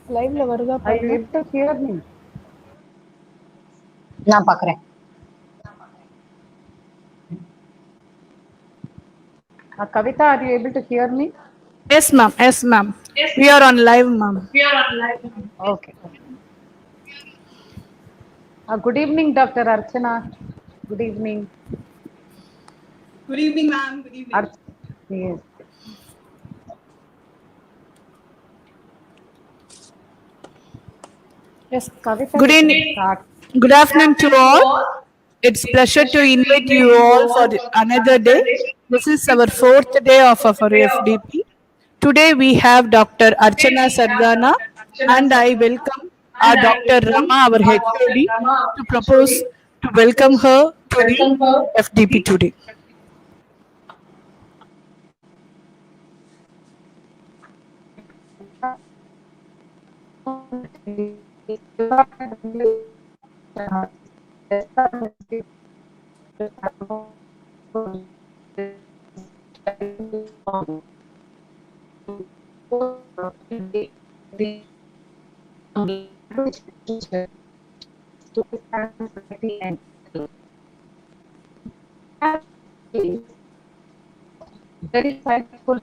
Live la varudha Are you parunga. able to hear me? நான் பார்க்குறேன். Kavita, are you able to hear me? Yes, ma'am. Yes, ma'am. We are on live, ma'am. Okay. Good evening, Dr. Archana. Good evening. Good evening, ma'am. Good evening. Yes. Yes. Kavita, Good you can evening. start. Good afternoon to all. It's pleasure to invite you all for another day. This is our fourth day of our FDP. Today we have Dr. Archana Sardana and I welcome our Dr. Rama, our HOD, to propose to welcome her to the FDP today. Very insightful.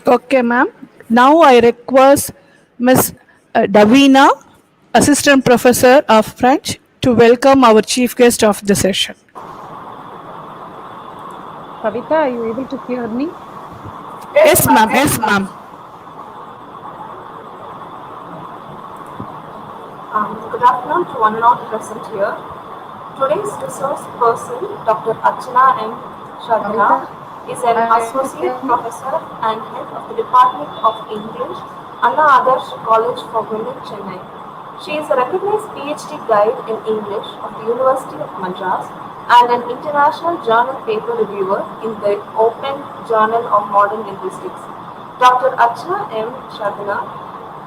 Okay, ma'am. Now I request Ms. Davina, Assistant Professor of French, to welcome our chief guest of the session. Kavita, are you able to hear me? Yes, ma'am. Yes, ma'am. Good afternoon to one and all present here. Today's resource person, Dr. Archana M. Shardana, is an associate professor and head of the Department of English, Anna Adarsh College for Women, Chennai. She is a recognized PhD guide in English of the University of Madras and an international journal paper reviewer in the Open Journal of Modern Linguistics. Dr. Archana M. Shardana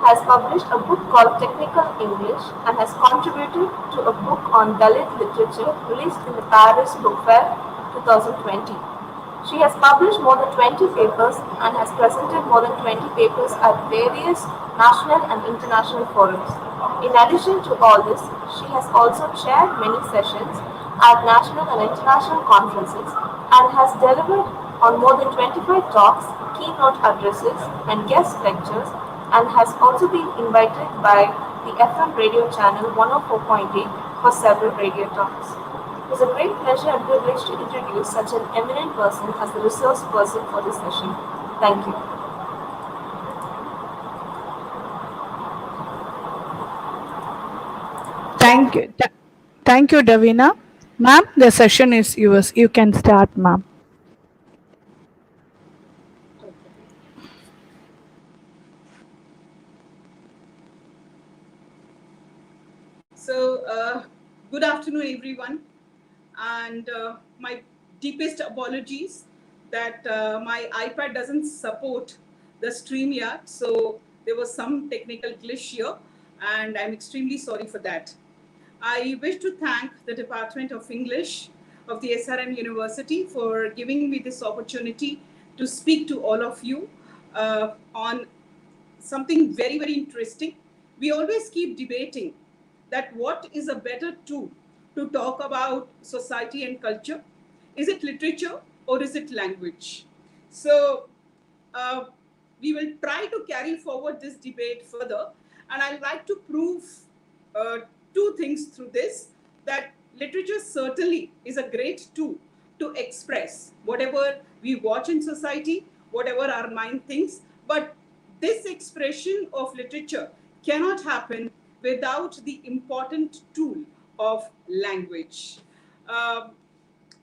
has published a book called Technical English and has contributed to a book on Dalit literature released in the Paris Book Fair 2020. She has published more than 20 papers and has presented more than 20 papers at various national and international forums. In addition to all this, she has also chaired many sessions at national and international conferences and has delivered on more than 25 talks, keynote addresses, and guest lectures, and has also been invited by the FM radio channel 104.8 for several radio talks. It is a great pleasure and privilege to introduce such an eminent person as the resource person for this session. Thank you. Thank you. Thank you, Davina. Ma'am, the session is yours. You can start, ma'am. So, good afternoon, everyone. And my deepest apologies that my iPad doesn't support the stream yet. So there was some technical glitch here, and I'm extremely sorry for that. I wish to thank the Department of English of the SRM University for giving me this opportunity to speak to all of you on something very, very interesting. We always keep debating that what is a better tool to talk about society and culture? Is it literature or is it language? So we will try to carry forward this debate further, and I'd like to prove two things through this, that literature certainly is a great tool to express whatever we watch in society, whatever our mind thinks, but this expression of literature cannot happen without the important tool of language.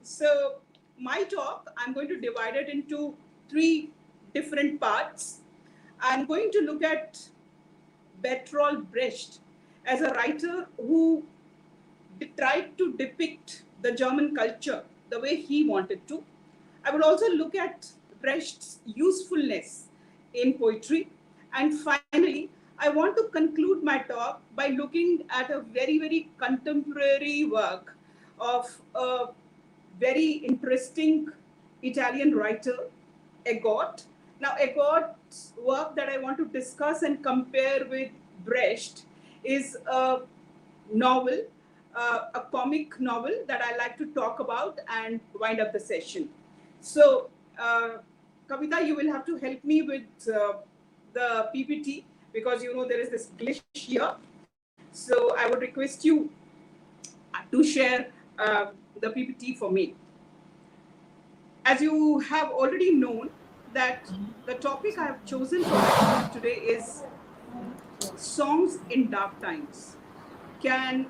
So my talk, I'm going to divide it into three different parts. I'm going to look at Bertolt Brecht as a writer who tried to depict the German culture the way he wanted to. I will also look at Brecht's usefulness in poetry. And finally, I want to conclude my talk by looking at a very, very contemporary work of a very interesting Italian writer, Egot. Now, Egot's work that I want to discuss and compare with Brecht is a novel, a comic novel that I like to talk about and wind up the session. So, Kavita, you will have to help me with the PPT because you know there is this glitch here. So, I would request you to share the PPT for me. As you have already known, that the topic I have chosen for today is songs in dark times. Can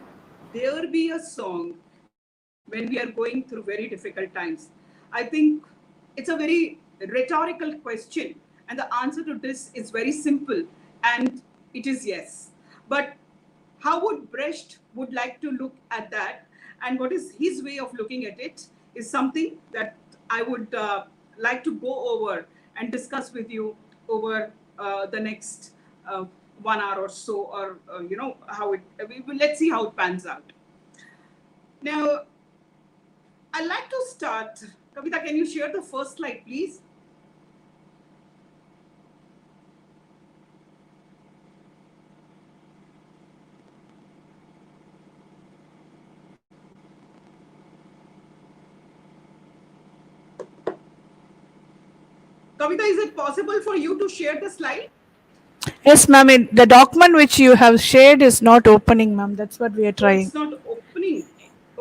there be a song when we are going through very difficult times? I think it's a very rhetorical question, and the answer to this is very simple, and it is yes. But how would Brecht would like to look at that, and what is his way of looking at it is something that I would like to go over and discuss with you over the next 1 hour or so, or how it. Let's see how it pans out. Now, I'd like to start. Kavita, can you share the first slide, please? Kavita, is it possible for you to share the slide? Yes, ma'am. The document which you have shared is not opening, ma'am. That's what we are Oh, it's trying. not opening.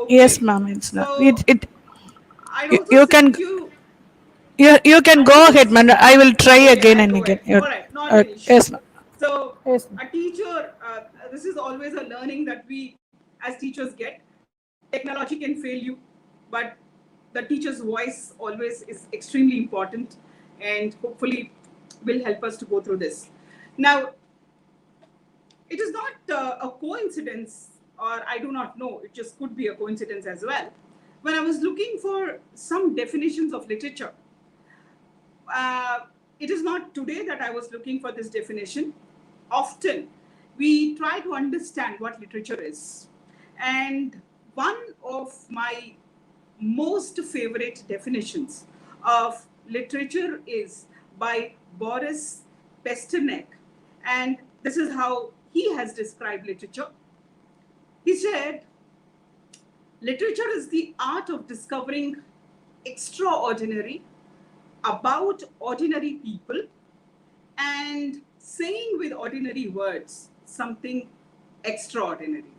Yes, Okay. ma'am. It's not. So I'd also You can send you. you can I'd go also. ahead, ma'am. I will try Okay, again I'll and go again. ahead. All right, not an issue. Yes, ma'am. So, Yes, ma'am. a teacher, this is always a learning that we as teachers get. Technology can fail you, but the teacher's voice always is extremely important and hopefully will help us to go through this. Now, it is not a coincidence, or I do not know, it just could be a coincidence as well. When I was looking for some definitions of literature, uh, it is not today that I was looking for this definition. Often we try to understand what literature is. And one of my most favorite definitions of literature is by Boris Pasternak. And this is how he has described literature. He said, literature is the art of discovering extraordinary about ordinary people and saying with ordinary words something extraordinary.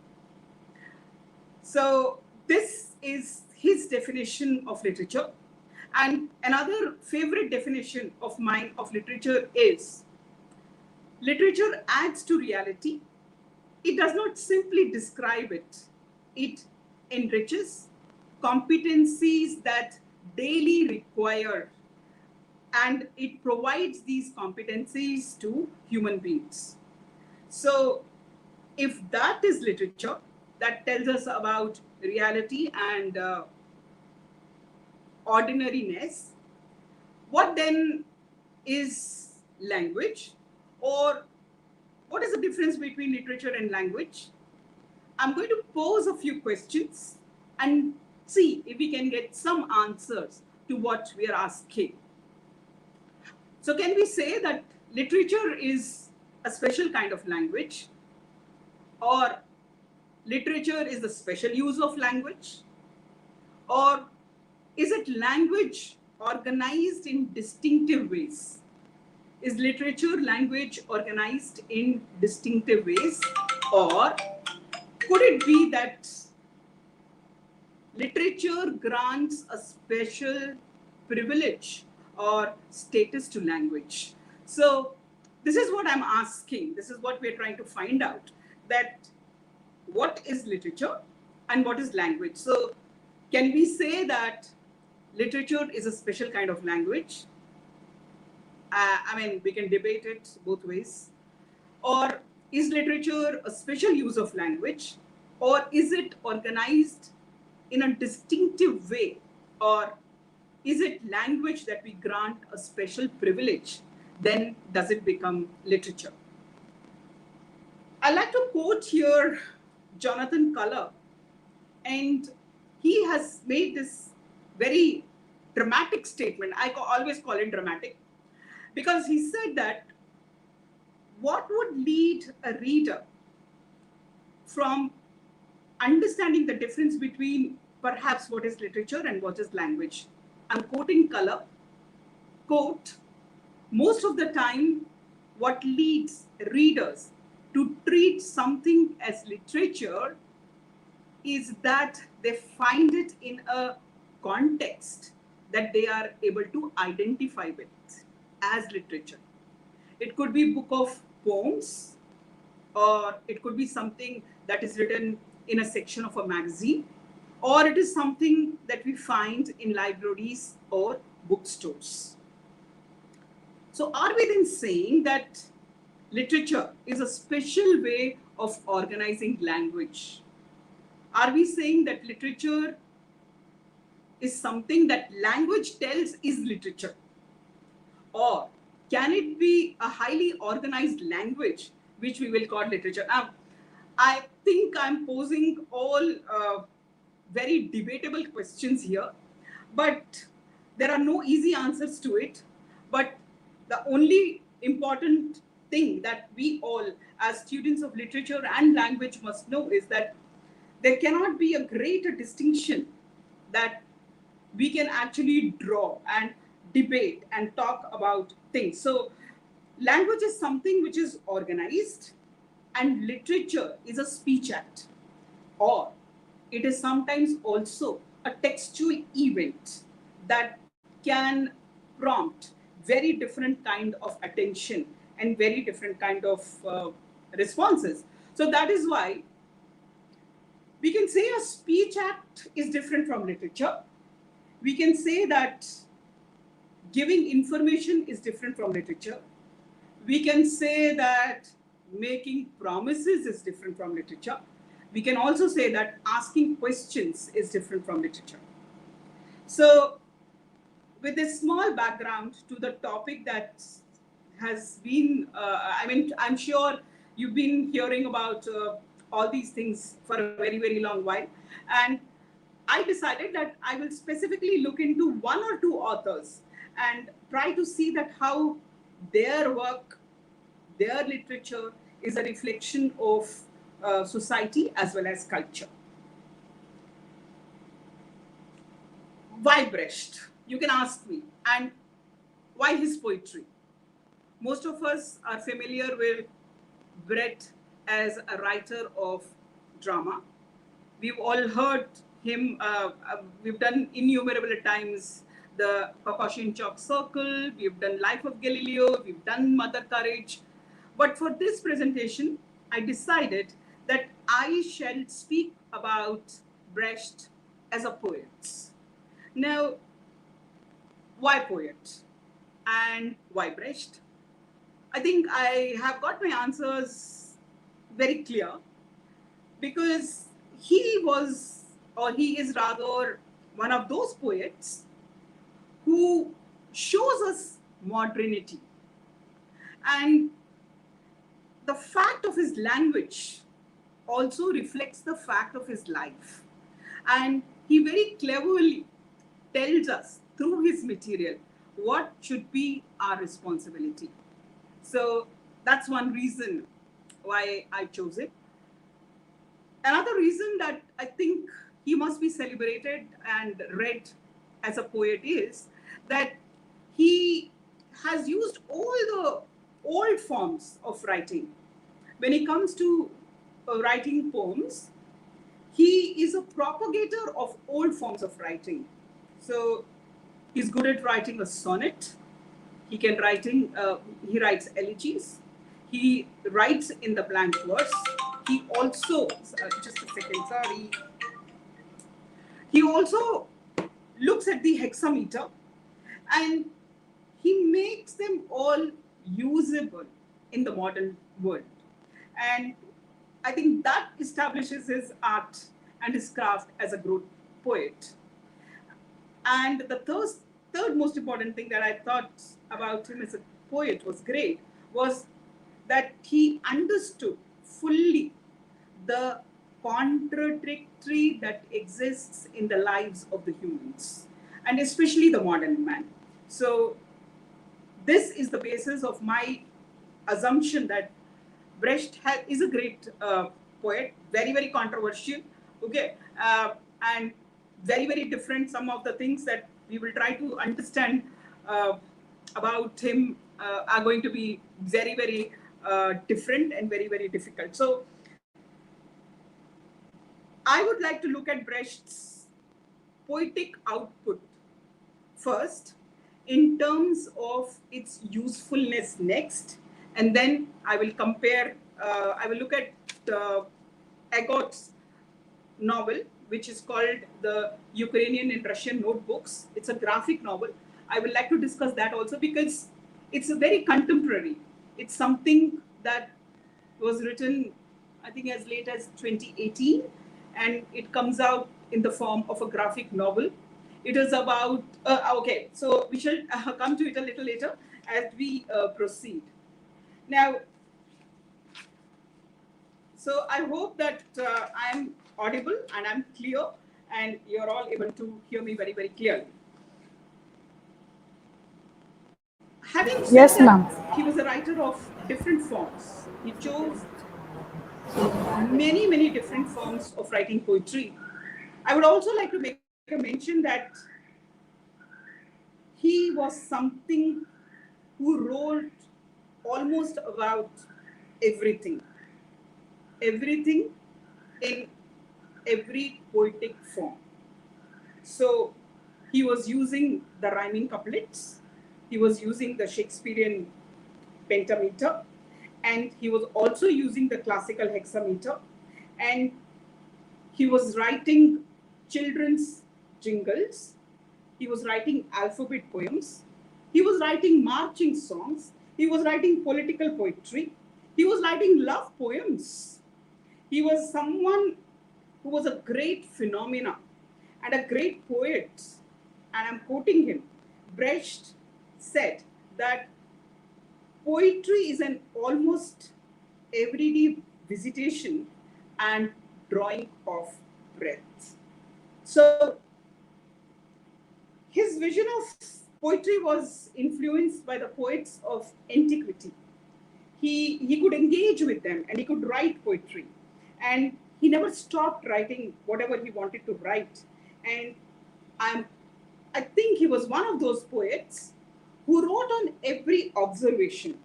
So, this is his definition of literature. And another favorite definition of mine of literature is literature adds to reality. It does not simply describe it, it enriches competencies that daily require, and it provides these competencies to human beings. So, if that is literature, that tells us about reality and ordinariness, what then is language? Or what is the difference between literature and language? I'm going to pose a few questions and see if we can get some answers to what we are asking. So, can we say that literature is a special kind of language? Or literature is the special use of language? Or is it language organized in distinctive ways? Is literature language organized in distinctive ways? Or could it be that literature grants a special privilege or status to language? So, this is what I'm asking. This is what we're trying to find out, that what is literature and what is language? So, can we say that literature is a special kind of language? I mean, we can debate it both ways. Or is literature a special use of language? Or is it organized in a distinctive way? Or is it language that we grant a special privilege? Then does it become literature? I like to quote here Jonathan Culler, and he has made this very dramatic statement. I always call it dramatic because he said that what would lead a reader from understanding the difference between perhaps what is literature and what is language. I'm quoting Culler, quote, most of the time, what leads readers to treat something as literature is that they find it in a context that they are able to identify with as literature. It could be a book of poems, or it could be something that is written in a section of a magazine, or it is something that we find in libraries or bookstores. So are we then saying that literature is a special way of organizing language? Are we saying that literature is something that language tells is literature? Or can it be a highly organized language which we will call literature? Now, I think I'm posing all very debatable questions here, but there are no easy answers to it. But the only important thing that we all, as students of literature and language, must know is that there cannot be a greater distinction that we can actually draw and debate and talk about things. So language is something which is organized, and literature is a speech act, or it is sometimes also a textual event that can prompt very different kind of attention and very different kind of responses. So that is why we can say a speech act is different from literature. We can say that giving information is different from literature. We can say that making promises is different from literature. We can also say that asking questions is different from literature. So with this small background to the topic that has been, I'm sure you've been hearing about all these things for a very, very long while. And I decided that I will specifically look into one or two authors and try to see that how their work, their literature is a reflection of society as well as culture. Why Brecht? You can ask me. And why his poetry? Most of us are familiar with Brecht as a writer of drama. We've all heard him, we've done innumerable times the Caucasian Chalk Circle, we've done Life of Galileo, we've done Mother Courage. But for this presentation, I decided that I shall speak about Brecht as a poet. Now, why poet? And why Brecht? I think I have got my answers very clear, because he was, or he is rather, one of those poets who shows us modernity. And the fact of his language also reflects the fact of his life. And he very cleverly tells us through his material what should be our responsibility. So that's one reason why I chose it. Another reason that I think he must be celebrated and read as a poet is that he has used all the old forms of writing. When it comes to writing poems, he is a propagator of old forms of writing. So he's good at writing a sonnet. He writes elegies. He writes in the blank verse. He also, just a second, sorry. He also looks at the hexameter and he makes them all usable in the modern world. And I think that establishes his art and his craft as a good poet. And the third most important thing that I thought about him as a poet was great was that he understood fully the contradictory that exists in the lives of the humans, and especially the modern man. So this is the basis of my assumption that is a great poet, very, very controversial, okay, and very, very different. Some of the things that we will try to understand uh, about him are going to be very, very different and very, very difficult. So I would like to look at Brecht's poetic output first in terms of its usefulness next, and then I will compare, I will look at Agot's novel, which is called The Ukrainian and Russian Notebooks. It's a graphic novel. I would like to discuss that also because it's a very contemporary. It's something that was written, I think, as late as 2018, and it comes out in the form of a graphic novel. It is about, okay, so we shall come to it a little later as we proceed. Now, so I hope that I'm audible and I'm clear and you're all able to hear me very, very clearly. Having said Yes, that, ma'am. he was a writer of different forms. He chose many, many different forms of writing poetry. I would also like to make a mention that he was something who wrote almost about everything, everything in every poetic form. So he was using the rhyming couplets, he was using the Shakespearean pentameter, and he was also using the classical hexameter, and he was writing children's jingles, he was writing alphabet poems, he was writing marching songs, he was writing political poetry, he was writing love poems. He was someone who was a great phenomena and a great poet. And I'm quoting him. Brecht said that poetry is an almost everyday visitation and drawing of breath. So his vision of poetry was influenced by the poets of antiquity. He could engage with them and he could write poetry. And he never stopped writing whatever he wanted to write. And I think he was one of those poets who wrote on every observation,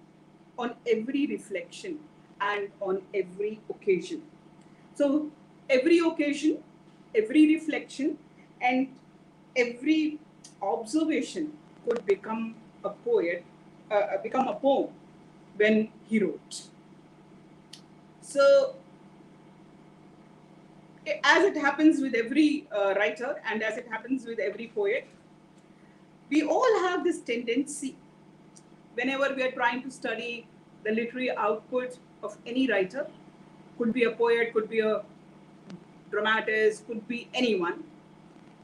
on every reflection, and on every occasion. So every occasion, every reflection, and every observation could become a become a poem when he wrote. So as it happens with every writer and as it happens with every poet, we all have this tendency whenever we are trying to study the literary output of any writer, could be a poet, could be a dramatist, could be anyone,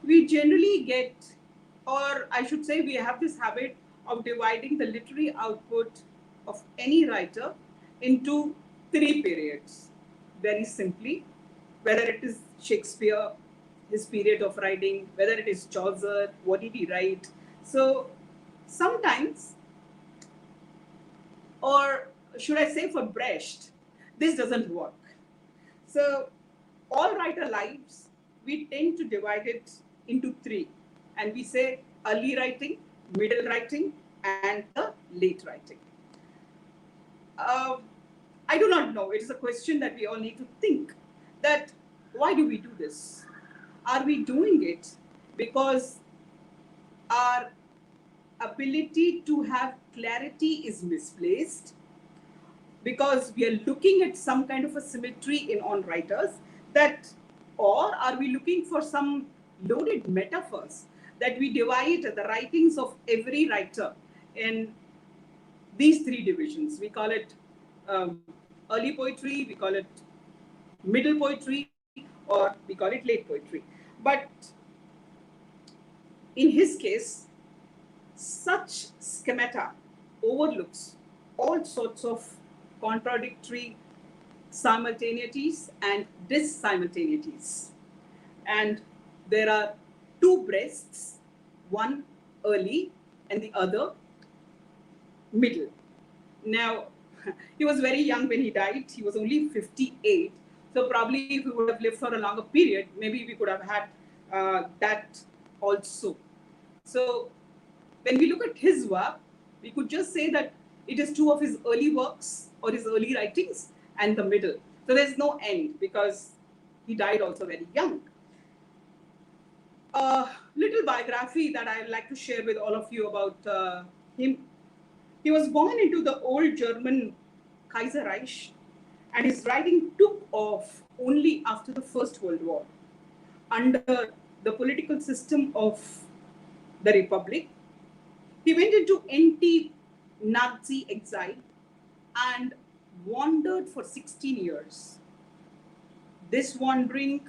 we generally get, or I should say, we have this habit of dividing the literary output of any writer into three periods. Very simply, whether it is Shakespeare, his period of writing, whether it is Chaucer, what did he write? So sometimes, or should I say for Brecht, this doesn't work. So all writer lives, we tend to divide it into three. And we say early writing, middle writing, and the late writing. I do not know. It is a question that we all need to think that why do we do this? Are we doing it because our ability to have clarity is misplaced? Because we are looking at some kind of a symmetry in on writers that, or are we looking for some loaded metaphors that we divide the writings of every writer in these three divisions? We call it early poetry, we call it middle poetry, or we call it late poetry. But in his case, such schemata overlooks all sorts of contradictory simultaneities and dissimultaneities. And there are two breasts, one early and the other middle. Now, he was very young when he died. He was only 58. So probably if we would have lived for a longer period, maybe we could have had that also. So when we look at his work, we could just say that it is two of his early works or his early writings and the middle. So there's no end because he died also very young. A little biography that I'd like to share with all of you about him. He was born into the old German Kaiserreich, and his writing took off only after the First World War. Under the political system of the Republic, he went into anti-Nazi exile and wandered for 16 years. This wandering,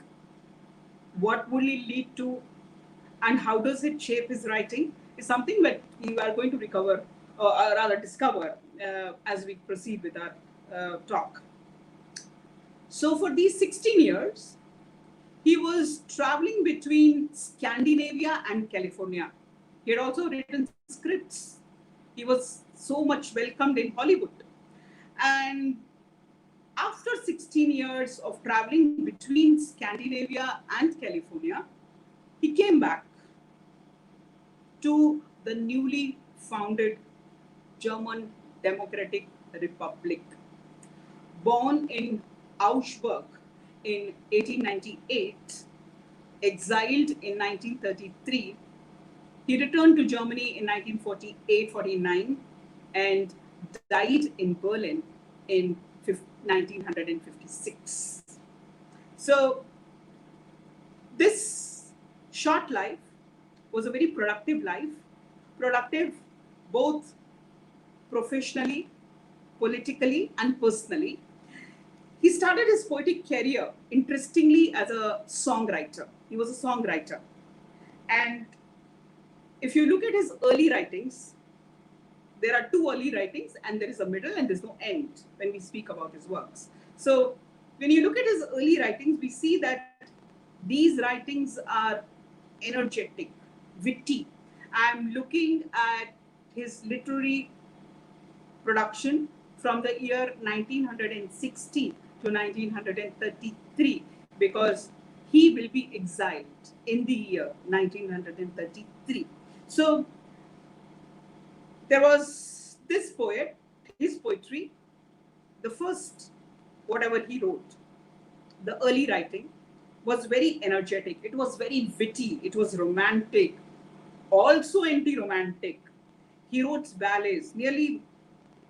what will it lead to and how does it shape his writing is something that we are going to recover or rather discover as we proceed with our talk. So for these 16 years, he was traveling between Scandinavia and California. He had also written scripts. He was so much welcomed in Hollywood. And after 16 years of traveling between Scandinavia and California, he came back to the newly founded German Democratic Republic. Born in Augsburg in 1898, exiled in 1933, he returned to Germany in 1948-49 and died in Berlin in 1956. So this short life was a very productive life, productive both professionally, politically, and personally. He started his poetic career, interestingly, as a songwriter. He was a songwriter. And if you look at his early writings, there are two early writings, and there is a middle, and there's no end when we speak about his works. So when you look at his early writings, we see that these writings are energetic, witty. I'm looking at his literary production from the year 1960 to 1933, because he will be exiled in the year 1933. So there was this poet, his poetry, the first, whatever he wrote, the early writing was very energetic. It was very witty. It was romantic, also anti-romantic. He wrote ballets, nearly,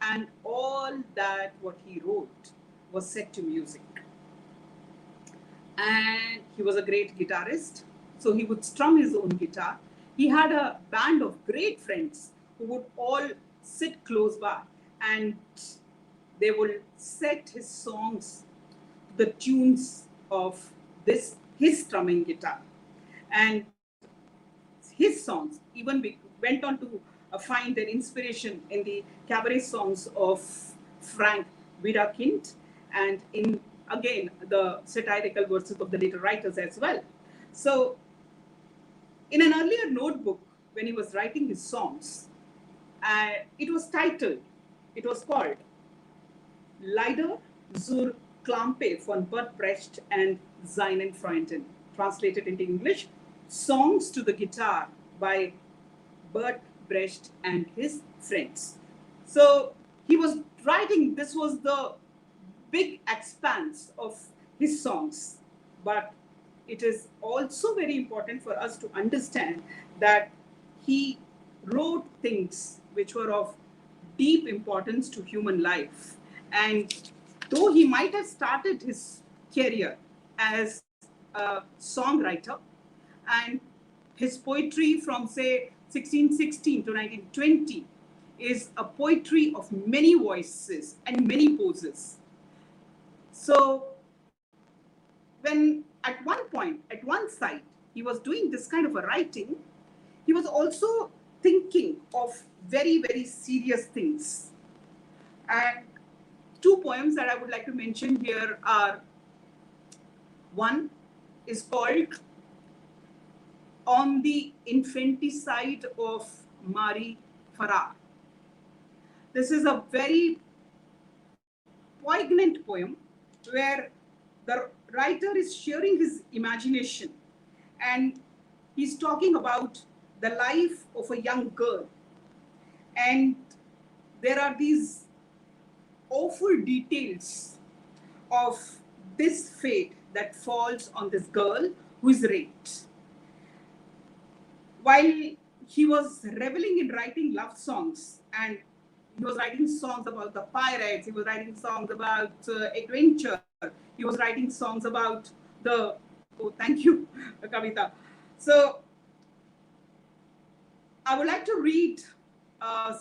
and all that what he wrote was set to music. And he was a great guitarist, so he would strum his own guitar. He had a band of great friends who would all sit close by, and they would set his songs, the tunes of his strumming guitar. And his songs even went on to find their inspiration in the cabaret songs of Frank Wiederkind and in, again, the satirical verses of the later writers as well. So in an earlier notebook, when he was writing his songs, it was called Lieder zur Klampe von Bert Brecht and seinen Freunden, translated into English, Songs to the Guitar by Bert Brecht and his friends. So he was writing, this was the big expanse of his songs, but it is also very important for us to understand that he wrote things which were of deep importance to human life. And though he might have started his career as a songwriter, and his poetry from, say, 1616 to 1920 is a poetry of many voices and many poses. So when at one point, at one side, he was doing this kind of a writing, he was also thinking of very, very serious things. And two poems that I would like to mention here are, one is called On the Infanticide of Marie Farrar. This is a very poignant poem where the writer is sharing his imagination, and he's talking about the life of a young girl. And there are these awful details of this fate that falls on this girl who is raped. While he was reveling in writing love songs, and he was writing songs about the pirates, he was writing songs about adventure, he was writing songs about the, oh, thank you, Kavita. So I would like to read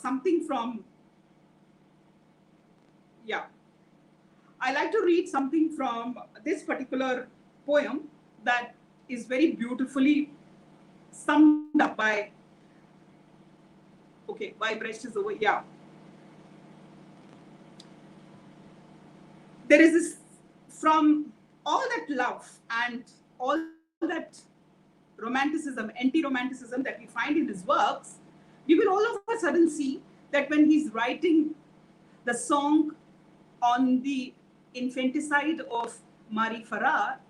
something from, I like to read something from this particular poem that is very beautifully summed up by, okay, my breast is over, yeah. There is this, from all that love and all that romanticism, anti-romanticism that we find in his works, you will all of a sudden see that when he's writing the song on the infanticide of Marie Farrar,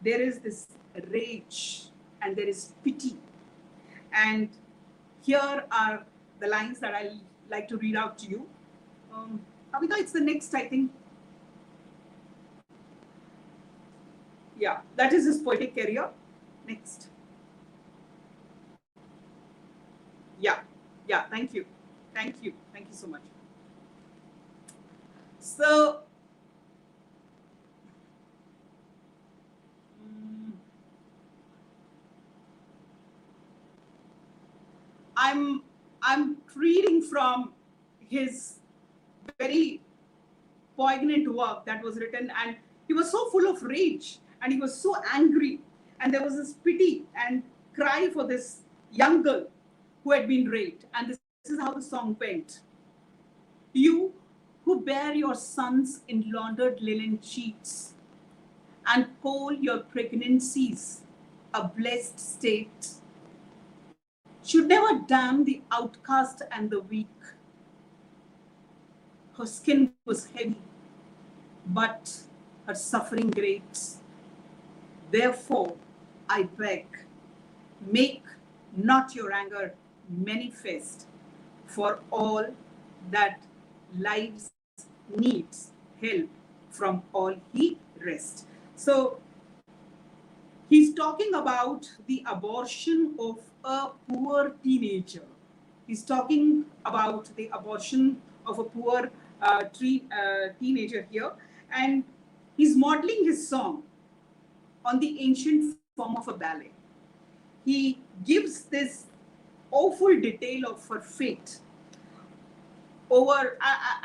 there is this rage and there is pity. And here are the lines that I like to read out to you. Kavita, it's the next, I think. Yeah, that is his poetic career. Next. Yeah, thank you. Thank you so much. So, I'm reading from his very poignant work that was written, and he was so full of rage and he was so angry, and there was this pity and cry for this young girl who had been raped. And this is how the song went. You who bear your sons in laundered linen sheets and call your pregnancies a blessed state, should never damn the outcast and the weak. Her skin was heavy, but her suffering great. Therefore, I beg, make not your anger manifest, for all that lives needs help from all he rest. So he's talking about the abortion of a poor teenager. He's talking about the abortion of a poor teenager here, and he's modeling his song on the ancient form of a ballet. He gives this awful detail of her fate over,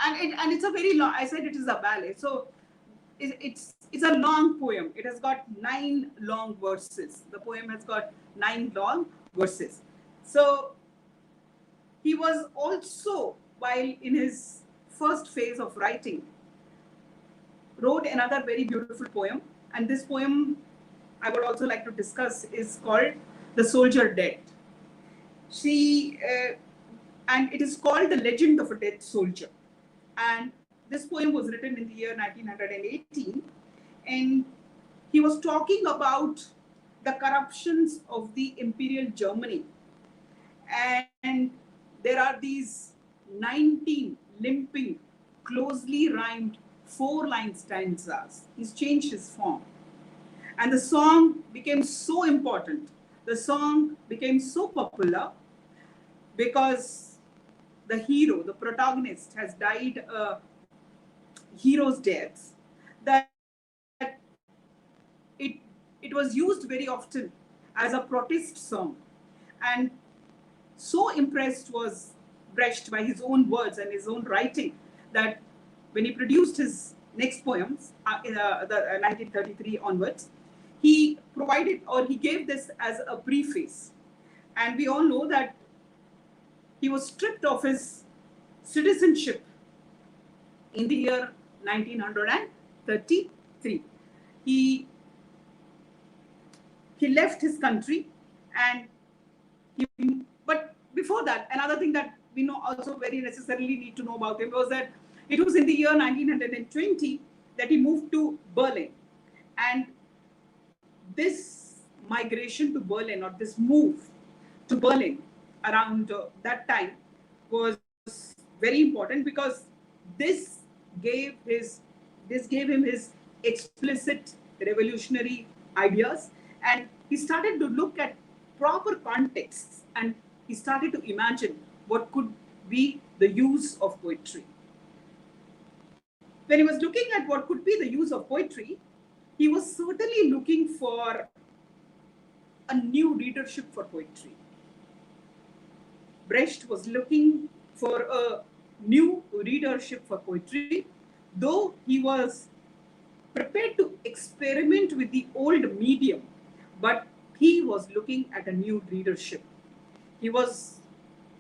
and it's a very long, I said it is a ballet, so it's a long poem. It has got 9 long verses. The poem has got 9 long verses. So he was also, while in his first phase of writing, wrote another very beautiful poem. And this poem I would also like to discuss is called The Soldier Dead. And it is called The Legend of a Dead Soldier. And this poem was written in the year 1918. And he was talking about the corruptions of the Imperial Germany. And there are these 19 limping, closely rhymed 4-line stanzas. He's changed his form. And the song became so important. The song became so popular because the hero, the protagonist, has died a hero's death, that it was used very often as a protest song. And so impressed was Brecht by his own words and his own writing that when he produced his next poems in 1933 onwards, he provided, or he gave this as a preface. And we all know that he was stripped of his citizenship in the year 1933. He left his country, and but before that, another thing that we know also very necessarily need to know about him was that it was in the year 1920 that he moved to Berlin. And this migration to Berlin, or this move to Berlin around that time, was very important, because this gave him his explicit revolutionary ideas, and he started to look at proper contexts, and he started to imagine what could be the use of poetry. When he was looking at what could be the use of poetry, he was certainly looking for a new readership for poetry. Brecht was looking for a new readership for poetry, though he was prepared to experiment with the old medium, but he was looking at a new readership. He was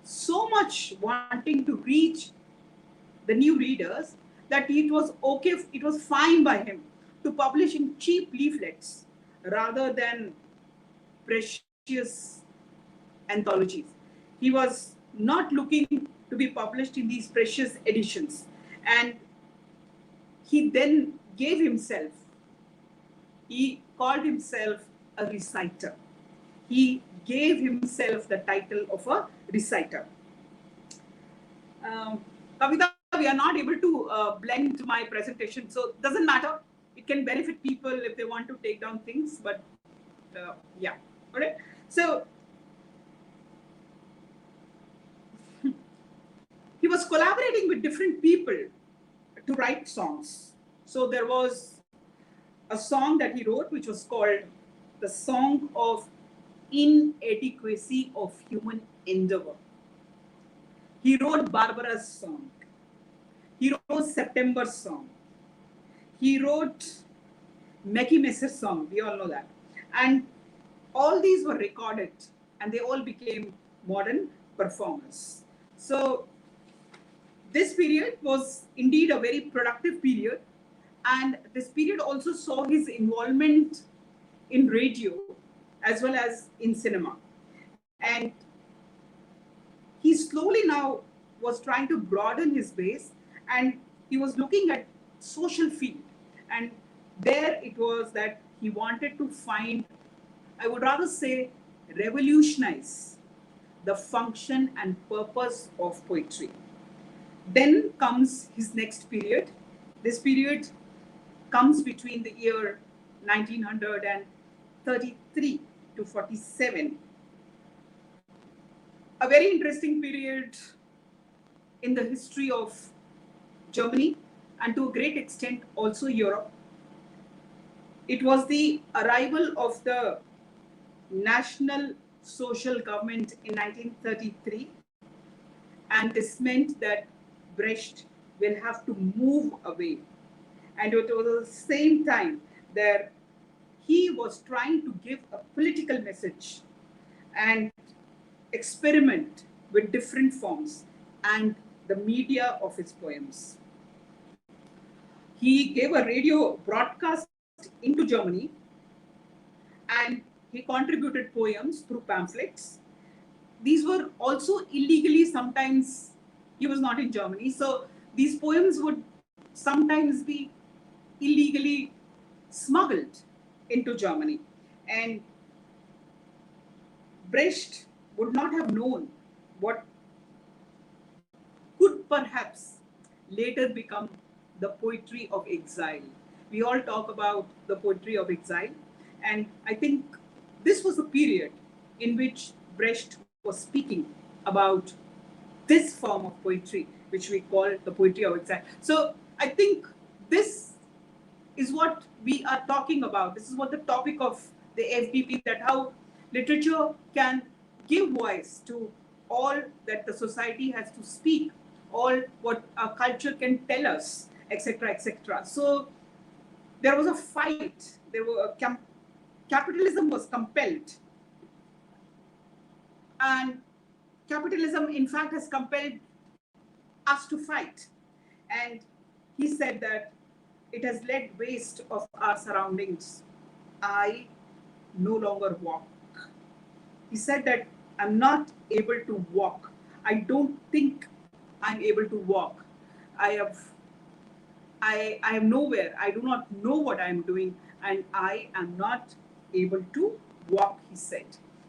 so much wanting to reach the new readers that it was fine by him to publish in cheap leaflets rather than precious anthologies. He was not looking to be published in these precious editions. And he then he called himself a reciter. He gave himself the title of a reciter. Kavita, we are not able to blend my presentation, so it doesn't matter. It can benefit people if they want to take down things, but yeah, all right. So he was collaborating with different people to write songs. So there was a song that he wrote, which was called The Song of Inadequacy of Human Endeavor. He wrote Barbara's song. He wrote September's song. He wrote Mackie Messer's song. We all know that. And all these were recorded, and they all became modern performers. So this period was indeed a very productive period. And this period also saw his involvement in radio as well as in cinema. And he slowly now was trying to broaden his base, and he was looking at social field. And there it was that he wanted to find, I would rather say, revolutionize the function and purpose of poetry. Then comes his next period. This period comes between the year 1933 to 47. A very interesting period in the history of Germany, and to a great extent also Europe. It was the arrival of the National Social Government in 1933, and this meant that Brecht will have to move away. And it was at the same time that he was trying to give a political message and experiment with different forms and the media of his poems. He gave a radio broadcast into Germany, and he contributed poems through pamphlets. These were also illegally, sometimes he was not in Germany, so these poems would sometimes be illegally smuggled into Germany. And Brecht would not have known what could perhaps later become the poetry of exile. We all talk about the poetry of exile, and I think this was a period in which Brecht was speaking about this form of poetry, which we call the poetry of exile. So I think this is what we are talking about. This is what the topic of the FDP, that how literature can give voice to all that the society has to speak, all what our culture can tell us, etc., etc. So there was a fight. Capitalism was compelled, and capitalism, in fact, has compelled us to fight. And he said that it has laid waste of our surroundings. I no longer walk. He said that I'm not able to walk. I don't think I'm able to walk. I am nowhere. I do not know what I am doing, and I am not able to walk, he said.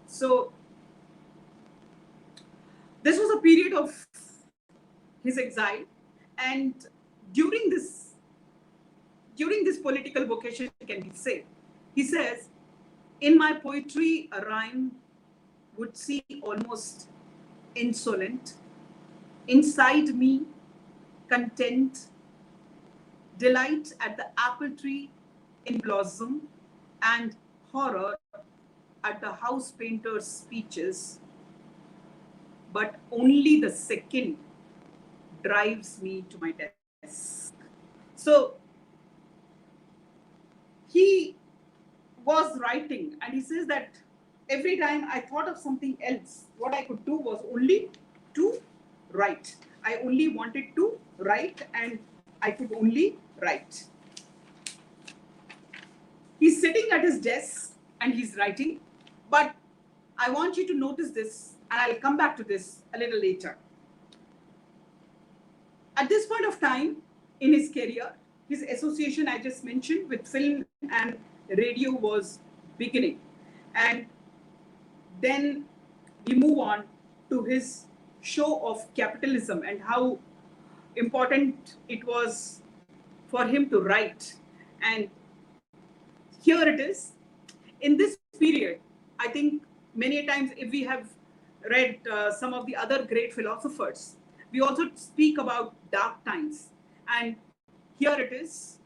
So this was a period of his exile, and during this political vocation, can we say, he says, in my poetry, a rhyme would seem almost insolent. Inside me, content, delight at the apple tree in blossom, and horror at the house painter's speeches. But only the second drives me to my desk. So he was writing, and he says that every time I thought of something else, what I could do was only to write. I only wanted to write, and I could only write. He's sitting at his desk and he's writing, but I want you to notice this, and I'll come back to this a little later. At this point of time in his career, his association, I just mentioned, with film and radio was beginning. And then we move on to his show of capitalism and how important it was for him to write. And here it is. In this period, I think many times if we have read some of the other great philosophers, we also speak about dark times. And here it is.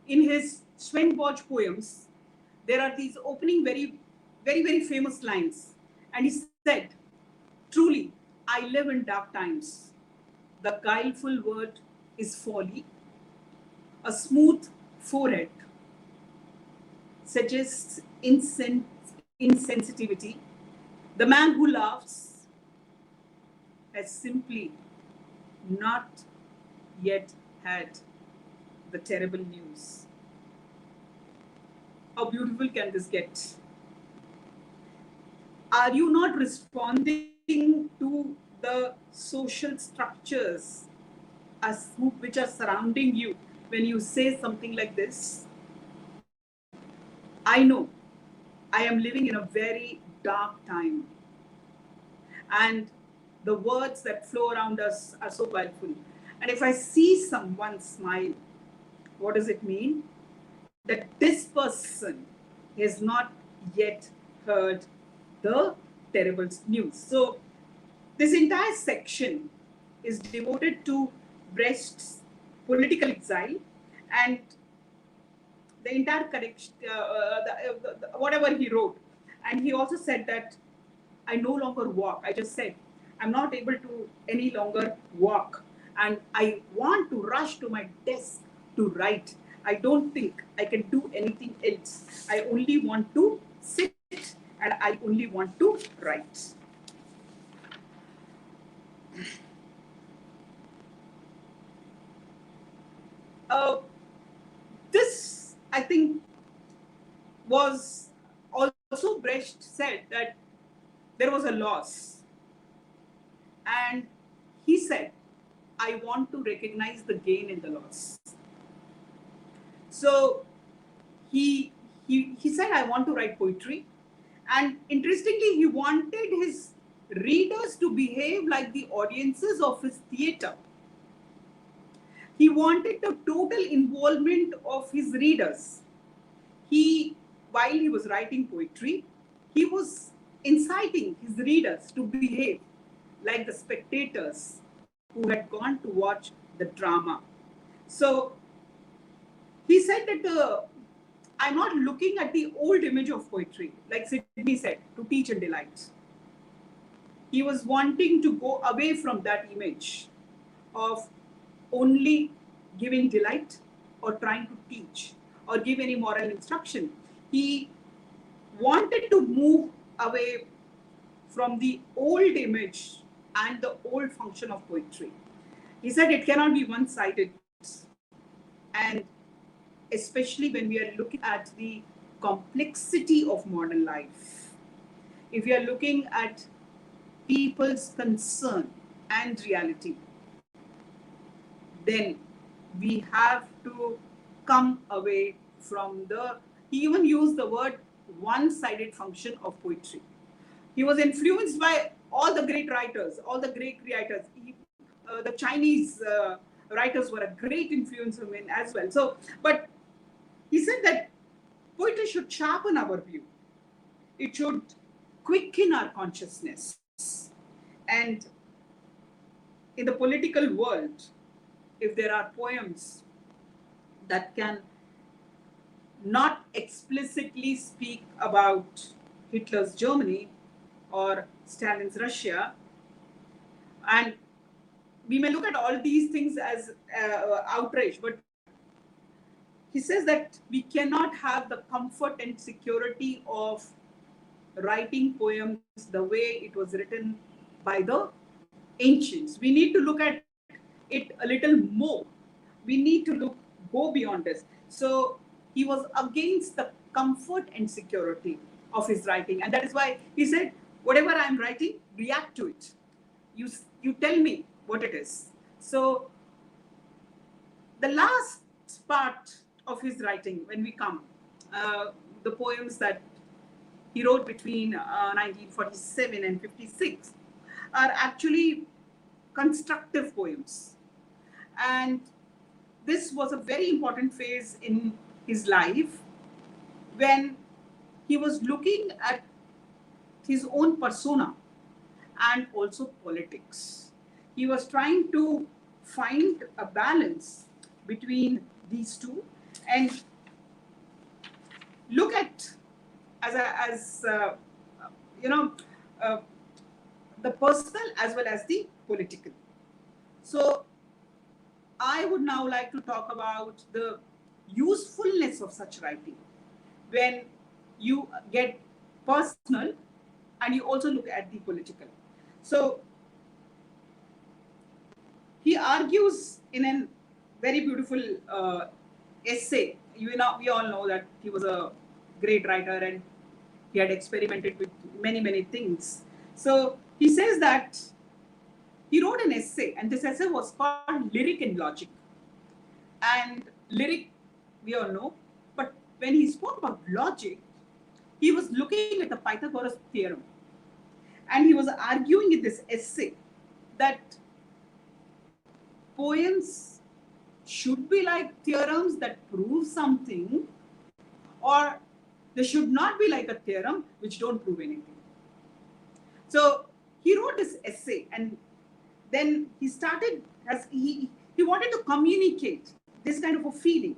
In his Svenborg poems, there are these opening very, very, very famous lines. And he said, truly, I live in dark times. The guileful word is folly. A smooth forehead suggests insensitivity. The man who laughs has simply not yet had the terrible news. How beautiful can this get? Are you not responding to the social structures which are surrounding you when you say something like this? I know I am living in a very dark time, and the words that flow around us are so powerful. And if I see someone smile, what does it mean? That this person has not yet heard the terrible news. So this entire section is devoted to Brecht's political exile, and the entire correction, whatever he wrote. And he also said that I no longer walk. I just said, I'm not able to any longer walk. And I want to rush to my desk to write. I don't think I can do anything else. I only want to sit and I only want to write. This, I think, was also Brecht said that there was a loss. And he said, I want to recognize the gain in the loss. So he said, I want to write poetry. And interestingly, he wanted his readers to behave like the audiences of his theater. He wanted the total involvement of his readers. While he was writing poetry, he was inciting his readers to behave like the spectators who had gone to watch the drama. So he said that I'm not looking at the old image of poetry, like Sidney said, to teach and delight. He was wanting to go away from that image of only giving delight or trying to teach or give any moral instruction. He wanted to move away from the old image and the old function of poetry. He said it cannot be one-sided, and especially when we are looking at the complexity of modern life, if we are looking at people's concern and reality, then we have to come away from the, he even used the word one-sided function of poetry. He was influenced by all the great writers, all the Greek writers. The Chinese writers were a great influence on him as well. So, but he said that poetry should sharpen our view. It should quicken our consciousness. And in the political world, if there are poems that can not explicitly speak about Hitler's Germany or Stalin's Russia, and we may look at all these things as outrage, but he says that we cannot have the comfort and security of writing poems the way it was written by the ancients. We need to look at it a little more. We need to go beyond this. So he was against the comfort and security of his writing, and that is why he said, whatever I'm writing, react to it. You tell me what it is. So the last part of his writing, when we come, the poems that he wrote between 1947 and 56 are actually constructive poems. And this was a very important phase in his life when he was looking at his own persona and also politics. He was trying to find a balance between these two and look at the personal as well as the political. So I would now like to talk about the usefulness of such writing when you get personal and you also look at the political. So he argues in a very beautiful essay. We all know that he was a great writer and he had experimented with many things. So he says that he wrote an essay, and this essay was called Lyric and Logic. And lyric, we all know, but when he spoke about logic, he was looking at the Pythagoras theorem. And he was arguing in this essay that poems should be like theorems that prove something, or they should not be like a theorem which don't prove anything. So he wrote this essay, and then he started, as he wanted to communicate this kind of a feeling,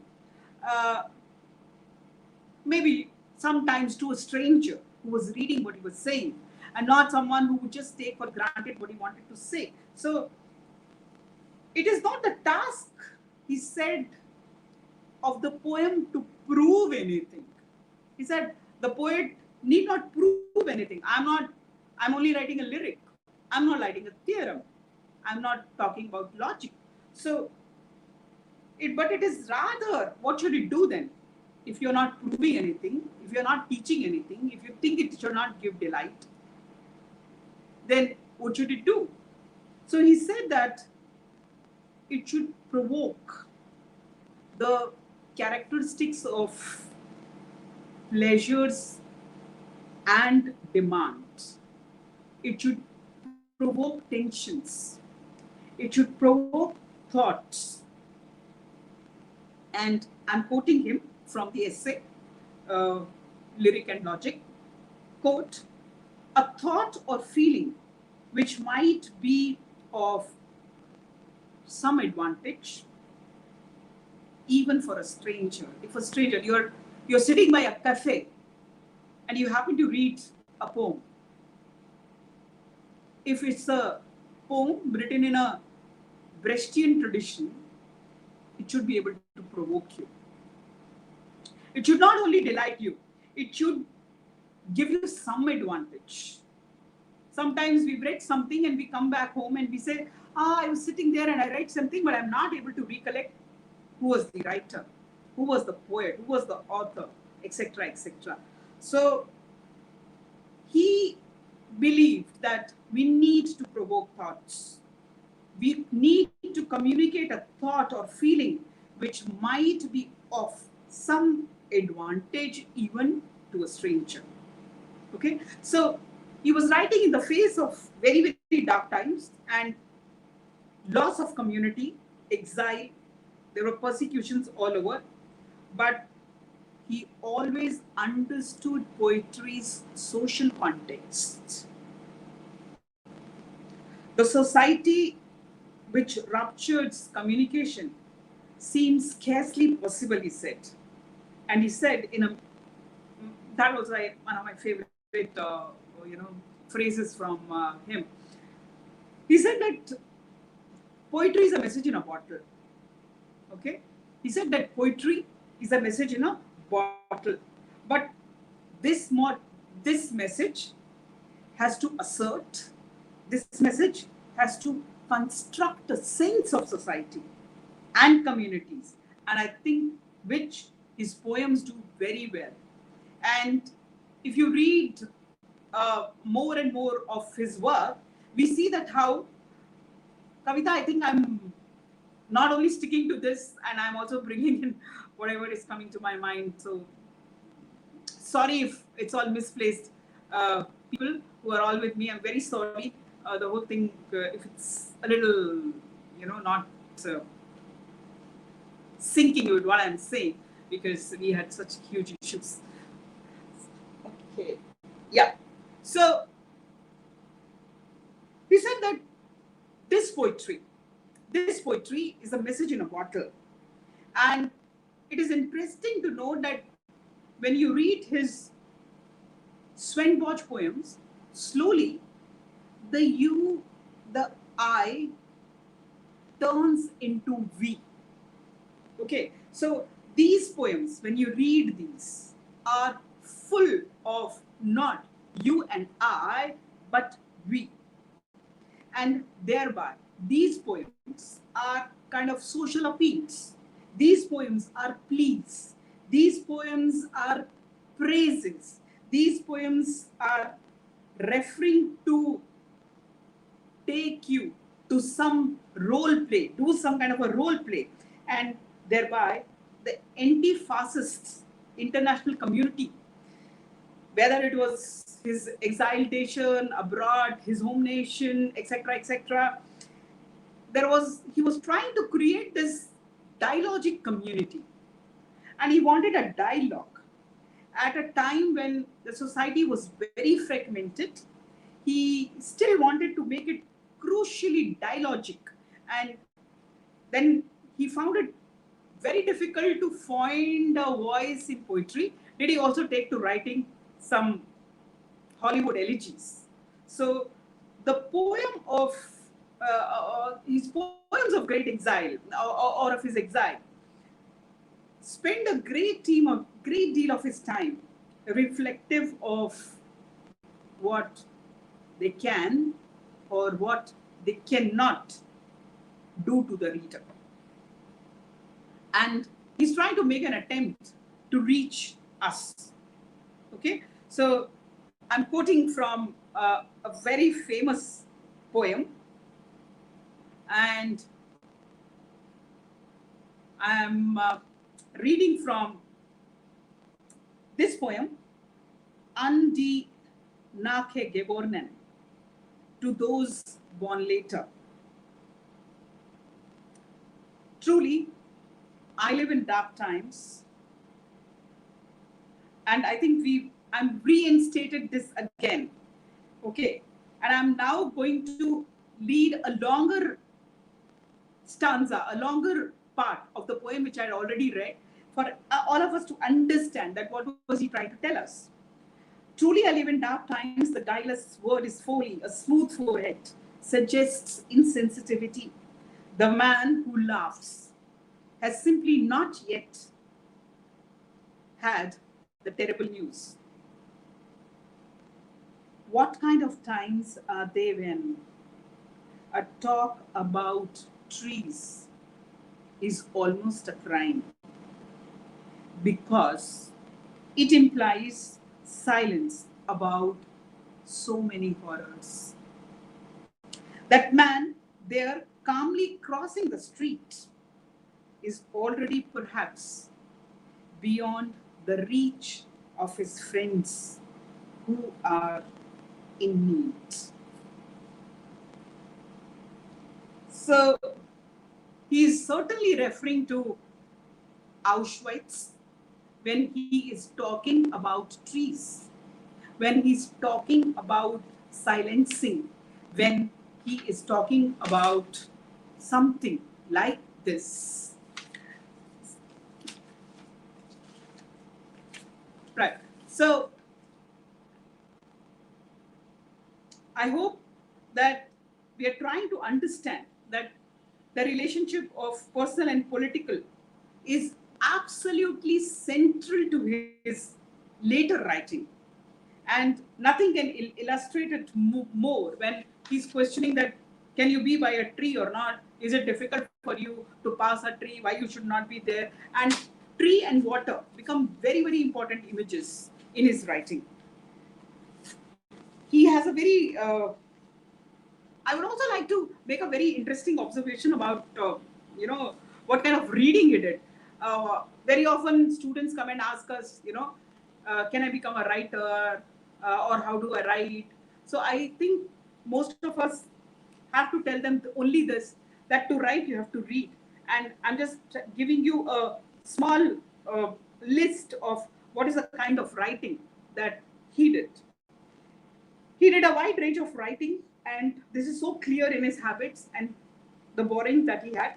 maybe sometimes to a stranger who was reading what he was saying, and not someone who would just take for granted what he wanted to say. So it is not the task, he said, of the poem to prove anything. He said the poet need not prove anything. I'm only writing a lyric. I'm not writing a theorem. I'm not talking about logic. So, but it is rather, what should it do then? If you're not proving anything, if you're not teaching anything, if you think it should not give delight, then what should it do? So he said that it should provoke the characteristics of pleasures and demands. It should provoke tensions. It should provoke thoughts. And I'm quoting him from the essay, Lyric and Logic. Quote, a thought or feeling which might be of some advantage, even for a stranger. If a stranger, you're sitting by a cafe and you happen to read a poem. If it's a poem written in a Brechtian tradition, it should be able to provoke you. It should not only delight you, it should give you some advantage. Sometimes we've read something and we come back home and we say, I was sitting there and I read something, but I'm not able to recollect who was the writer, who was the poet, who was the author, etc., etc. So he believed that we need to provoke thoughts. We need to communicate a thought or feeling which might be of some advantage even to a stranger. Okay, so he was writing in the face of very, very dark times and loss of community, exile. There were persecutions all over, but he always understood poetry's social context. The society which ruptures communication seems scarcely possible, he said. And he said in a that was like one of my favorite phrases from him. He said that poetry is a message in a bottle. Okay, he said that poetry is a message in a bottle, but this message has to assert, this message has to construct a sense of society and communities, and I think which his poems do very well. And if you read more and more of his work, we see that how Kavita, I think I'm not only sticking to this, and I'm also bringing in whatever is coming to my mind. So sorry if it's all misplaced. People who are all with me, I'm very sorry. The whole thing, if it's a little, not syncing with what I'm saying, because we had such huge issues. Okay. Yeah. So he said that this poetry is a message in a bottle. And it is interesting to note that when you read his Svenbosch poems, slowly the U, the I turns into V. Okay, so these poems, when you read these, are full of not you and I, but we. And thereby, these poems are kind of social appeals. These poems are pleas. These poems are praises. These poems are referring to take you to some role play, do some kind of a role play, and thereby the anti-fascist international community, whether it was his exaltation abroad, his home nation, etc., etc., he was trying to create this dialogic community, and he wanted a dialogue at a time when the society was very fragmented. He still wanted to make it crucially dialogic, and then he found it very difficult to find a voice in poetry. Did he also take to writing some Hollywood elegies? So the poem of his poems of great exile, or of his exile, spend a great deal of his time reflective of what they can or what they cannot do to the reader. And he's trying to make an attempt to reach us. Okay, so I'm quoting from a very famous poem, and I'm reading from this poem, An die Nachgeborenen, to those born later. Truly, I live in dark times, and I think I'm reinstated this again. Okay, and I'm now going to lead a longer stanza, a longer part of the poem which I had already read, for all of us to understand that what was he trying to tell us. Truly, I live in dark times. The guileless word is folly. A smooth forehead suggests insensitivity. The man who laughs has simply not yet had the terrible news. what kind of times are they when a talk about trees is almost a crime because it implies silence about so many horrors. That man there calmly crossing the street is already perhaps beyond the reach of his friends who are in need. So he is certainly referring to Auschwitz when he is talking about trees, when he's talking about silencing, when he is talking about something like this. Right. So I hope that we are trying to understand that the relationship of personal and political is absolutely central to his later writing. And nothing can illustrate it more when he's questioning that can you be by a tree or not? Is it difficult for you to pass a tree? Why you should not be there? And tree and water become very, very important images in his writing. He has a very I would also like to make a very interesting observation about, what kind of reading he did. Very often students come and ask us, can I become a writer or how do I write? So I think most of us have to tell them only this, that to write you have to read. And I'm just giving you a small list of what is the kind of writing that he did. He did a wide range of writing, and this is so clear in his habits and the borrowing that he had.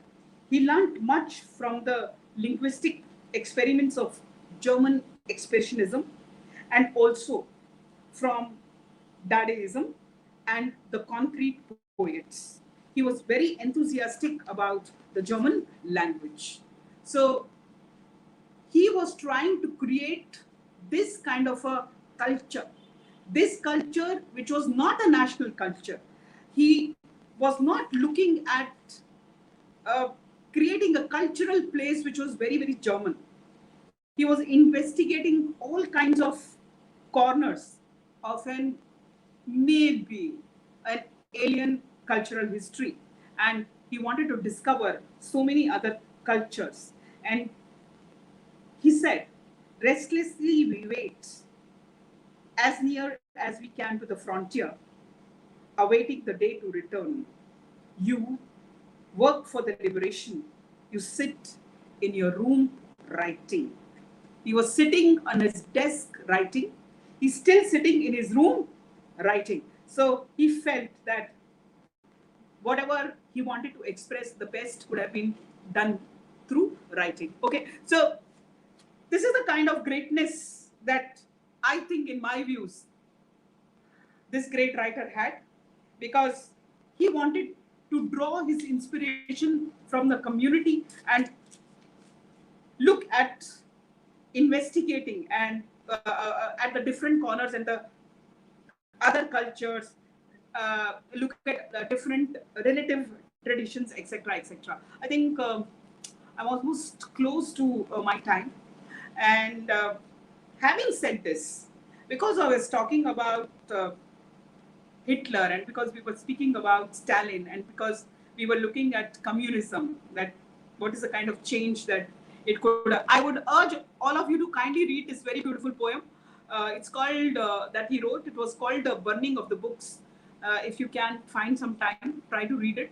He learned much from the linguistic experiments of German Expressionism and also from Dadaism and the concrete poets. He was very enthusiastic about the German language. So he was trying to create this kind of a culture, this culture which was not a national culture. He was not looking at creating a cultural place which was very, very German. He was investigating all kinds of corners of an maybe an alien cultural history, and he wanted to discover so many other cultures. And he said, restlessly we wait as near as we can to the frontier, awaiting the day to return. You work for the liberation. You sit in your room writing. He was sitting on his desk writing. He's still sitting in his room writing. So he felt that whatever he wanted to express, the best could have been done through writing. Okay, so this is the kind of greatness that I think, in my views, this great writer had, because he wanted to draw his inspiration from the community and look at investigating and at the different corners and the other cultures, look at the different relative traditions, etc., etc. I think I'm almost close to my time. And having said this, because I was talking about Hitler, and because we were speaking about Stalin, and because we were looking at communism, that what is the kind of change that it could. I would urge all of you to kindly read this very beautiful poem. It's called, that he wrote, it was called The Burning of the Books. If you can find some time, try to read it.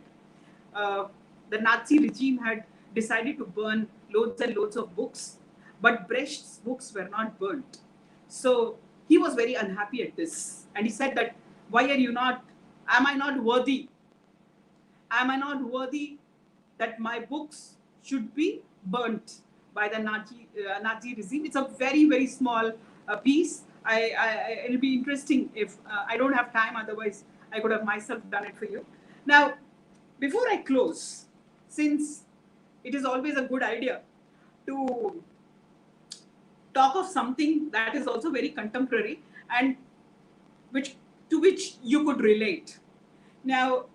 The Nazi regime had decided to burn loads and loads of books, but Brecht's books were not burnt. So he was very unhappy at this. And he said that, why are you not, am I not worthy? Am I not worthy that my books should be burnt by the Nazi regime? It's a very, very small piece. It'll be interesting if I don't have time, otherwise I could have myself done it for you. Now, before I close, since it is always a good idea to talk of something that is also very contemporary and which to which you could relate. Now,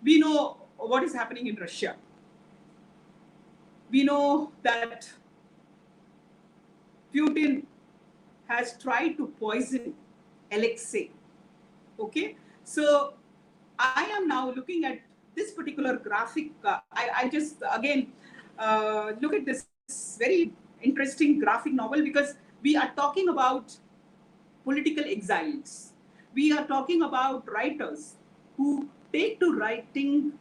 we know what is happening in Russia. We know that Putin has tried to poison Alexei. Okay, so I am now looking at this particular graphic. I just again look at this very interesting graphic novel, because we are talking about political exiles. We are talking about writers who take to writing,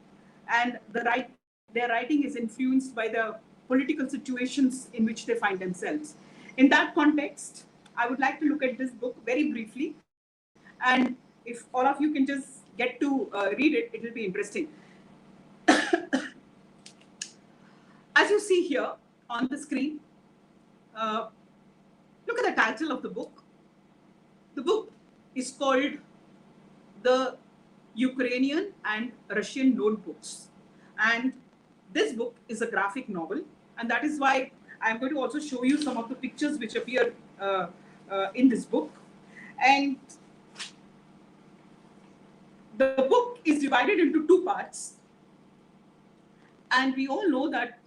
and their writing is influenced by the political situations in which they find themselves. In that context, I would like to look at this book very briefly, and if all of you can just get to read it, it will be interesting. As you see here on the screen, look at the title of the book. The book is called The Ukrainian and Russian Notebooks. And this book is a graphic novel, and that is why I'm going to also show you some of the pictures which appear in this book. And the book is divided into two parts. And we all know that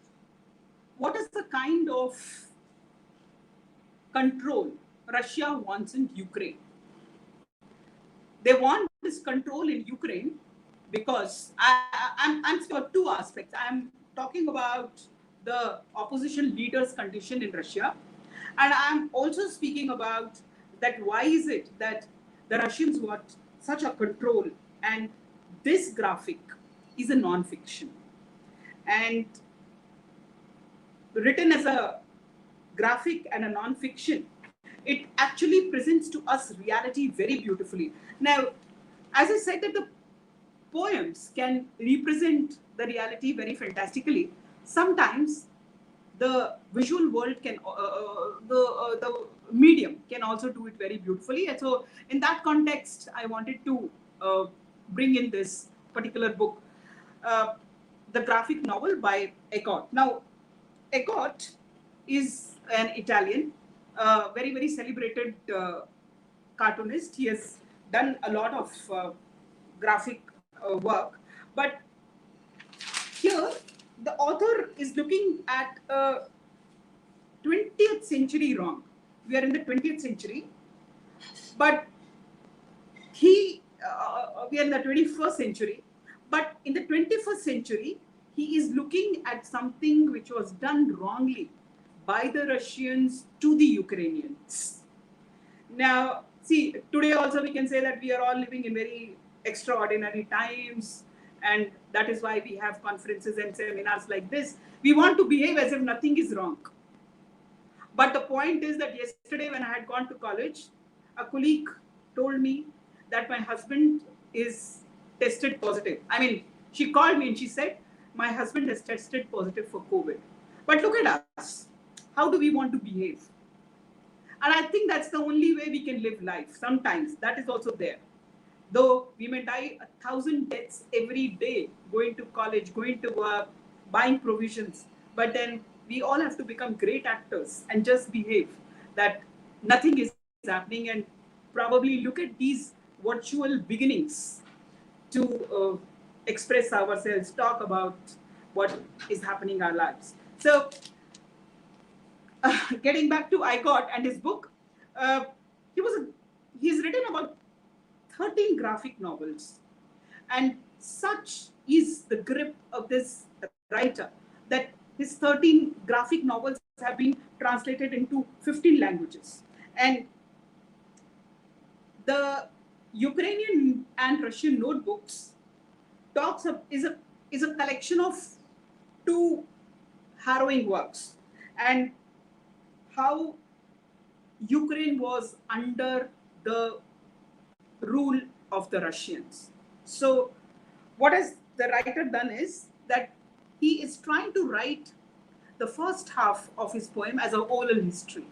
what is the kind of control Russia wants in Ukraine. They want this control in Ukraine because I'm for two aspects. I'm talking about the opposition leaders' condition in Russia, and I'm also speaking about that why is it that the Russians want such a control. And this graphic is a non-fiction, and written as a graphic and a non-fiction, it actually presents to us reality very beautifully. Now, as I said that the poems can represent the reality very fantastically, sometimes the visual world can, the medium can also do it very beautifully. And so in that context, I wanted to bring in this particular book, the graphic novel by Egot. Now, Egot is an Italian, very, very celebrated cartoonist. He has done a lot of graphic work. But here, the author is looking at 20th century wrong. We are in the 20th century, but we are in the 21st century. But in the 21st century, he is looking at something which was done wrongly by the Russians to the Ukrainians. Now, see, today also we can say that we are all living in very extraordinary times, and that is why we have conferences and seminars like this. We want to behave as if nothing is wrong. But the point is that yesterday when I had gone to college, a colleague told me that my husband is tested positive. I mean, she called me and she said, my husband has tested positive for COVID. But look at us. How do we want to behave? And I think that's the only way we can live life. Sometimes that is also there. Though we may die 1,000 deaths every day, going to college, going to work, buying provisions, but then we all have to become great actors and just behave that nothing is happening, and probably look at these virtual beginnings to express ourselves, talk about what is happening in our lives. So getting back to Egot and his book, he's written about 13 graphic novels, and such is the grip of this writer that his 13 graphic novels have been translated into 15 languages. And the Ukrainian and Russian Notebooks is a collection of two harrowing works, and how Ukraine was under the rule of the Russians. So what has the writer done is that he is trying to write the first half of his poem as an oral history,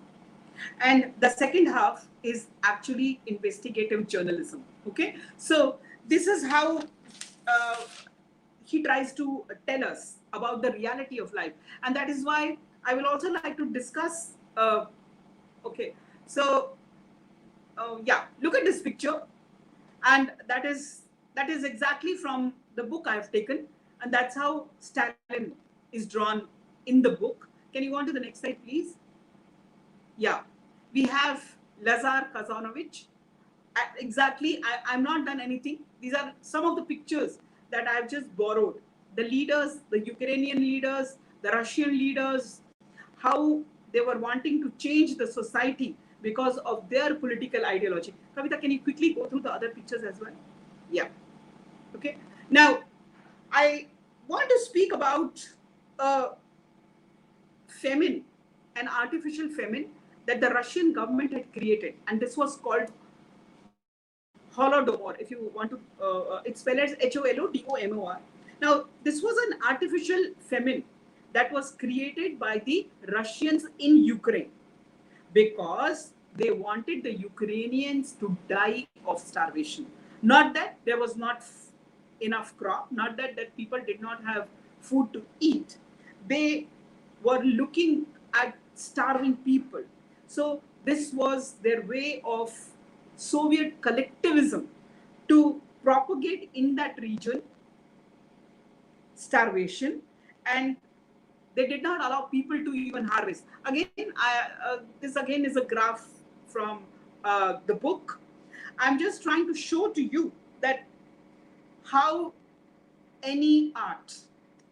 and the second half is actually investigative journalism. Okay, so this is how he tries to tell us about the reality of life, and that is why I will also like to discuss. Okay, so yeah, look at this picture. And that is exactly from the book I have taken, and that's how Stalin is drawn in the book. Can you go on to the next slide, please? Yeah, we have Lazar Kazanovich. Exactly, I'm not done anything. These are some of the pictures that I've just borrowed. The leaders, the Ukrainian leaders, the Russian leaders, how they were wanting to change the society because of their political ideology. Kavita, can you quickly go through the other pictures as well? Yeah. Okay. Now, I want to speak about a famine, an artificial famine that the Russian government had created, and this was called Holodomor. If you want to, it's spelled as Holodomor. Now, this was an artificial famine that was created by the Russians in Ukraine because they wanted the Ukrainians to die of starvation. Not that there was not enough crop, not that people did not have food to eat. They were looking at starving people. So this was their way of Soviet collectivism to propagate in that region starvation, and they did not allow people to even harvest. Again, this again is a graph from the book. I'm just trying to show to you that how any art,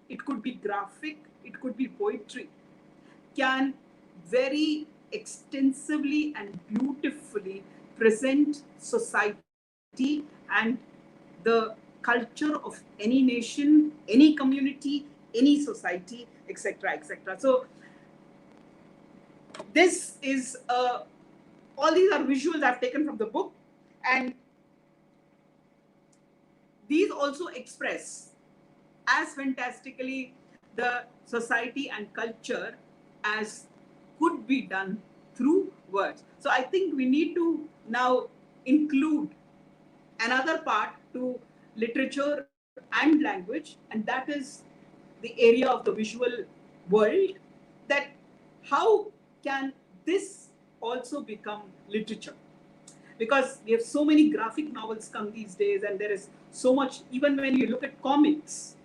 it could be graphic, it could be poetry, can very extensively and beautifully present society and the culture of any nation, any community, any society, etc., etc. So this is all these are visuals I've taken from the book, and these also express as fantastically the society and culture as could be done through words. So I think we need to now include another part to literature and language, and that is the area of the visual world, that how can this also become literature? Because we have so many graphic novels come these days, and there is so much, even when you look at comics,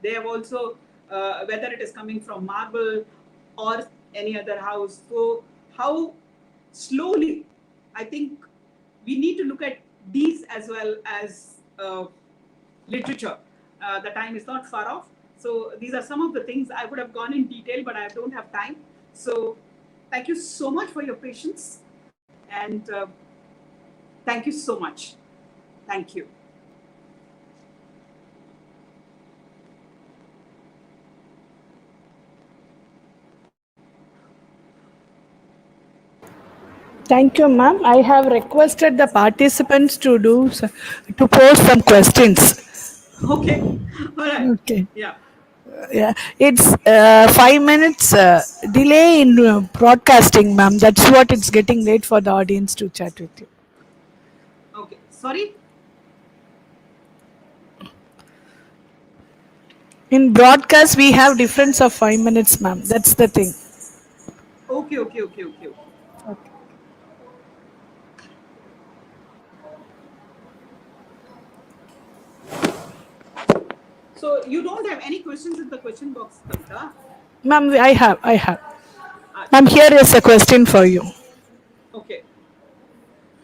they have also, whether it is coming from Marvel or any other house. So how slowly, I think we need to look at these as well as literature. The time is not far off. So these are some of the things I would have gone in detail, but I don't have time. So thank you so much for your patience, and thank you so much. Thank you. Thank you, ma'am. I have requested the participants to to post some questions. Okay. All right. Okay. Yeah. Yeah, it's 5 minutes delay in broadcasting, ma'am. That's what it's getting late for the audience to chat with you. Okay. Sorry. In broadcast, we have difference of 5 minutes, ma'am. That's the thing. Okay. Okay. Okay. Okay. Okay. So you don't have any questions in the question box, Kavita? Ma'am, I have. Ma'am, Okay. here is a question for you. Okay.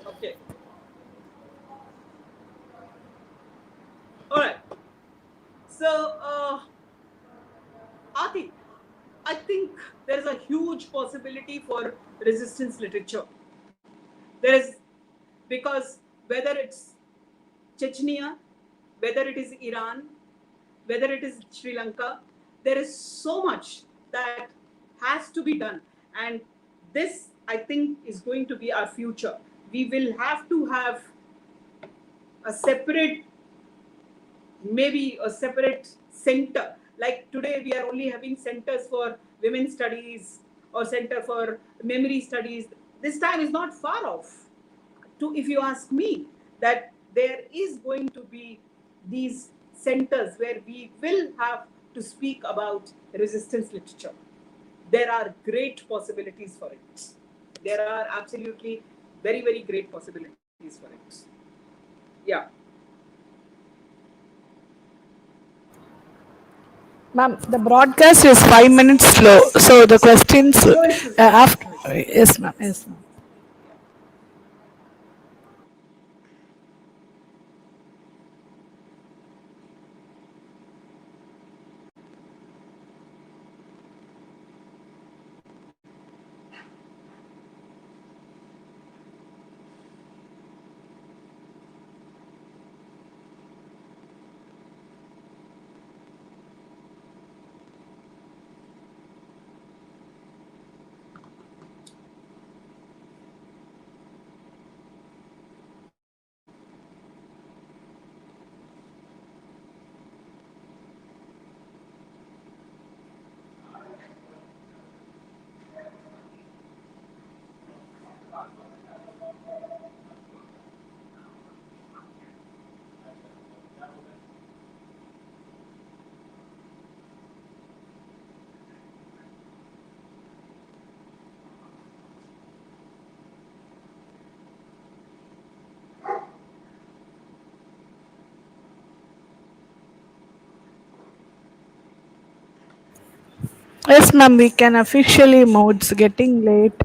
Okay. All right. So, Ati, I think there is a huge possibility for resistance literature. There is, because whether it's Chechnya, whether it is Iran, whether it is Sri Lanka, there is so much that has to be done. And this, I think, is going to be our future. We will have to have a separate, maybe a separate center. Like today, we are only having centers for women's studies or center for memory studies. This time is not far off. To, if you ask me, that there is going to be these centers where we will have to speak about resistance literature. There are great possibilities for it. There are absolutely very, very great possibilities for it. Yeah. Ma'am, the broadcast is 5 minutes slow, so the questions No issues, ma'am. after. No issues. Yes, ma'am. Yes, ma'am. Yes, ma'am. We can officially move. It's getting late.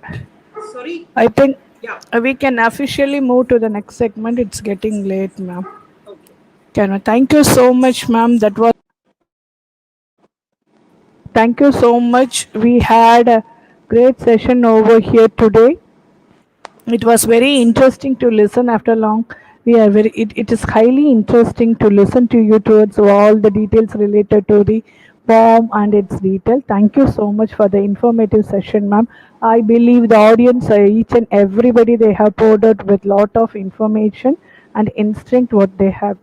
Sorry. I think Yeah. we can officially move to the next segment. It's getting late, ma'am. Okay. Can thank you so much, ma'am. That was thank you so much. We had a great session over here today. It was very interesting to listen after long. We are very. It is highly interesting to listen to you towards all the details related to the form and its detail. Thank you so much for the informative session, ma'am. I believe the audience, each and everybody, they have poured out with lot of information and instinct what they have.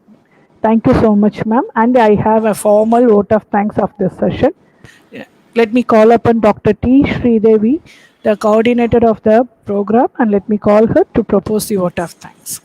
Thank you so much, ma'am. And I have a formal vote of thanks of this session. Yeah. Let me call upon Dr. T. Sridevi, the coordinator of the program, and let me call her to propose the vote of thanks.